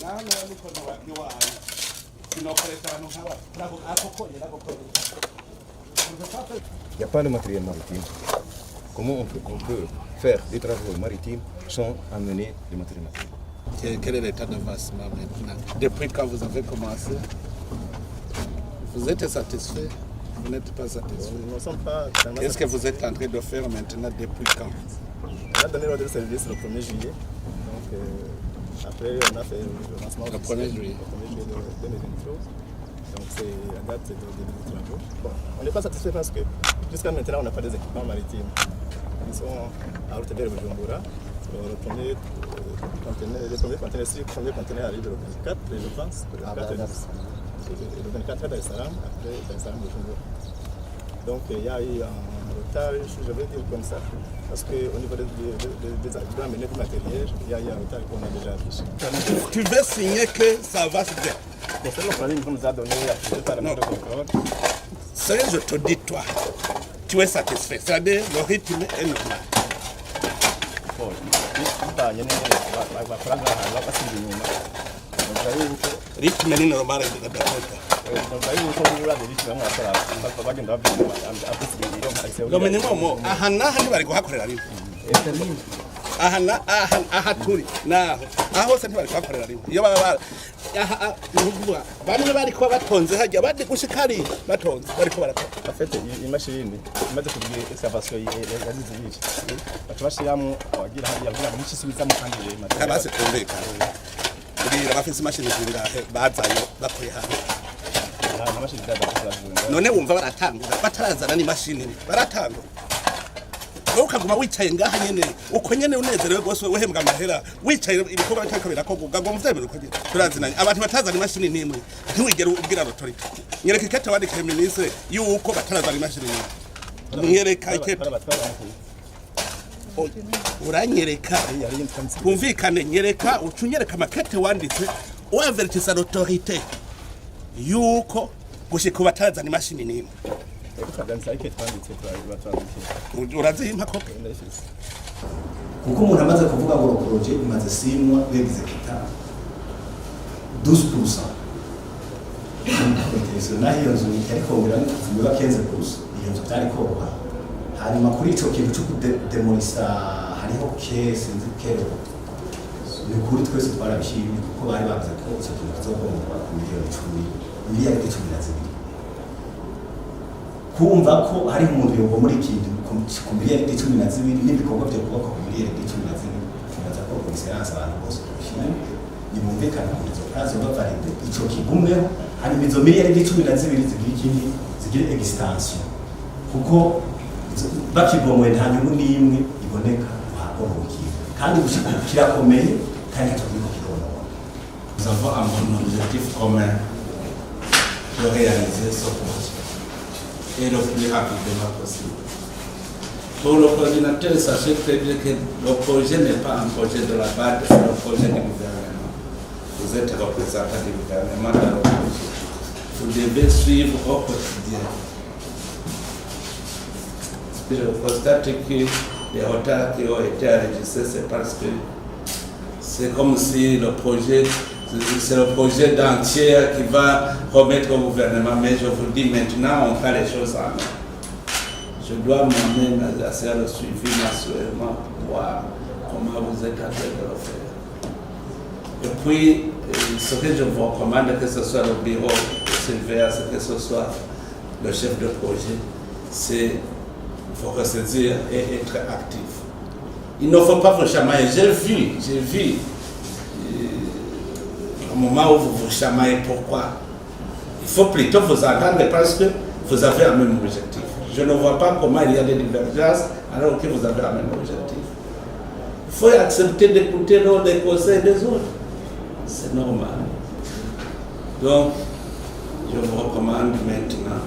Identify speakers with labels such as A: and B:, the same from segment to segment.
A: Il n'y a pas de matériel maritime. Comment on peut faire des travaux maritimes sans amener du matériel maritime?
B: Quel est l'état d'avancement maintenant? Depuis quand vous avez commencé, vous êtes satisfait? Vous n'êtes pas satisfait?
C: Nous ne sommes pas.
B: Qu'est-ce que vous êtes en train de faire maintenant depuis quand?
C: On a donné l'ordre de service le 1er juillet. Donc, après, on a fait le lancement
B: le 1er juillet.
C: Le 1er juillet de 2023. Donc, c'est la date de début du travaux. Bon, on n'est pas satisfait parce que jusqu'à maintenant, on n'a pas des équipements maritimes. Ils sont à route vers Bujumbura. Le premier conteneur arrive le 24, je pense. Le 24 à Dar es Salaam, après Dar es Salaam Bujumbura. Donc il y a eu un retard, je vais dire comme ça, parce qu'au niveau des arguments amenés du matériel, il y a eu un retard qu'on a déjà affiché.
B: Tu veux signer que ça va se faire?
C: C'est le planning qu'on nous a donné affiché par le de contrôle.
B: Ce que je te dis, toi, tu es satisfait. C'est-à-dire le rythme est normal. Rythme ni normal domenemo aha naha ntibari guhakorera rimwe aha turi naho aho hose ntibari kuhakorera rimwe iyo baba bamwe bari kuba batonze hajya bade gushikari batonze bari ko barakora
C: afite imashini imaze kugira excavation yagize yici batubashiramo abagira hariya kugira ngo isubiza mu kandi je
B: abase kumvikana bwira bafise imashini zingahe bazayo bakoye hano none wumva baratangura batarazana n'imashini baratangura wowe ukaguma wicaye ngaha nyene uko nyene unezerewe gose wehembwa amahera wicaye ibikorwa bitariko birakorwa ngo muvyemere uko nyene turazinanye abantu batazana imashini nimwe ntiwigere ubwira autorite nyereka ikete wandikire ministre yuko batarazana imashini nimwe nyereka ikete uranyereka kumvikane nyereka ucunyereka makete wanditse uavertisa l'autorité yuko gushika batazana imashini nimwe urazimpa kope
D: kuko umuntu amaze kuvuga ngo projet imaze simwa begize kita 12%. Naho iyo nzu ariko ngira kenze kurusa iyo nzu byari koroha hanyuma kuri ico kintu cyo kudemolisa hariho case nzikero ni kuri twese twarabishimye kuko bari bavuze ko icyo kintu kizogomba ku miliyari 10 kumva ko hari umuntu yobo muri ikintu ku miliyari 12 n'ibikorwa byo kubaka ku miliyari 12 kibaza ko conference abantu bose bishimye ni mumvikana kuri izo kazo bavalide ico kigumeho hanyuma izo miliyari 12 zigire extension kuko bakibomwe nta nyungu n'imwe iboneka wahagobokiye kandi kirakomeye kandi tubiko kirono.
E: Nous avons un objectif commun de réaliser ce projet et le plus rapidement possible. Pour le coordinateur, sachez très bien que le projet n'est pas un projet de la BAD, c'est un projet du gouvernement. Vous êtes représentant du gouvernement dans le projet. Vous devez suivre au quotidien. Je constate que les retards qui ont été enregistrés, c'est parce que c'est comme si le projet, c'est le projet d'entier qui va remettre au gouvernement. Mais je vous dis maintenant, on fait les choses en main. Je dois moi-même assurer le suivi mensuellement pour voir comment vous êtes en train de le faire. Et puis, ce que je vous recommande, que ce soit le bureau de surveillance, que ce soit le chef de projet, c'est il faut ressaisir et être actif. Il ne faut pas vous chamailler. J'ai vu au moment où vous vous chamaillez, pourquoi? Il faut plutôt vous entendre parce que vous avez un même objectif. Je ne vois pas comment il y a des divergences alors que vous avez un même objectif. Il faut accepter d'écouter les conseils des autres. C'est normal. Donc, je vous recommande maintenant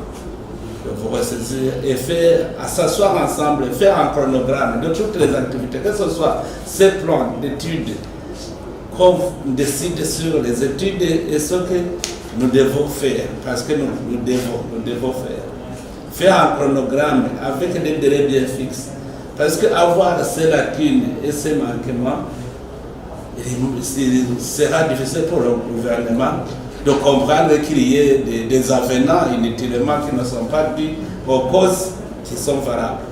E: de vous ressaisir et faire, à s'asseoir ensemble, faire un chronogramme de toutes les activités, que ce soit ces plans d'études, qu'on décide sur les études et ce que nous devons faire, parce que nous devons faire. Faire un chronogramme avec des délais bien fixes, parce qu'avoir ces lacunes et ces manquements, il sera difficile pour le gouvernement de comprendre qu'il y ait des avenants inutilement qui ne sont pas dus aux causes qui sont valables.